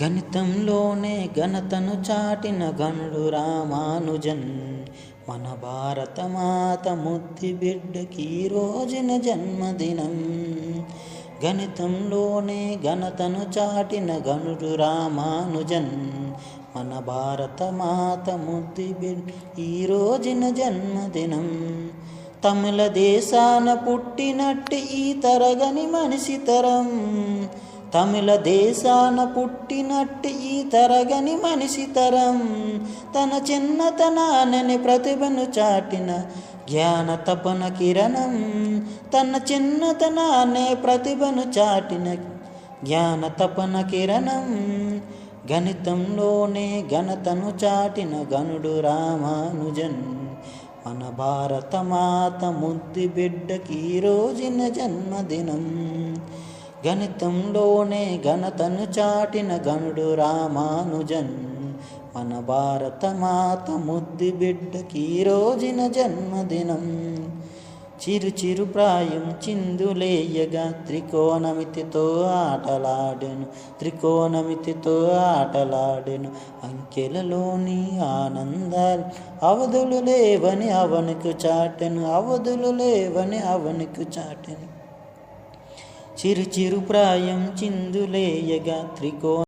గణితంలోనే ఘనతను చాటిన గణుడు రామానుజన్. మన భారతమాత ముద్దు బిడ్డకి ఈ రోజున జన్మదినం. గణితంలోనే ఘనతను చాటిన గణుడు రామానుజన్. మన భారతమాత ముద్దు బిడ్డ ఈ రోజున జన్మదినం. తమిళ దేశాన పుట్టినట్టు ఈ తరగని మనిషి తరం. తమిళ దేశాన పుట్టినట్టు ఈ తరగని మనిషి తరం. తన చిన్నతనాన్ని ప్రతిభను చాటిన జ్ఞాన తపన కిరణం. తన చిన్నతనాన్నే ప్రతిభను చాటిన జ్ఞాన తపన కిరణం. గణితంలోనే ఘనతను చాటిన గణుడు రామానుజన్. మన భారతమాత ముద్దు బిడ్డకి ఈ రోజున జన్మదినం. గణితంలోనే ఘనతను చాటిన గణుడు రామానుజన్. మన భారతమాత ముద్దు బిడ్డకి ఈ రోజున జన్మదినం. చిరు చిరు ప్రాయం చిందులేయగా త్రికోణమితితో ఆటలాడెను. త్రికోణమితితో ఆటలాడెను. అంకెలలోని ఆనందాలు అవధులు లేవని అవనికి చాటెను. అవధులు లేవని అవనికి చాటెను. చిరు చిరు ప్రాయం చిందులేయగా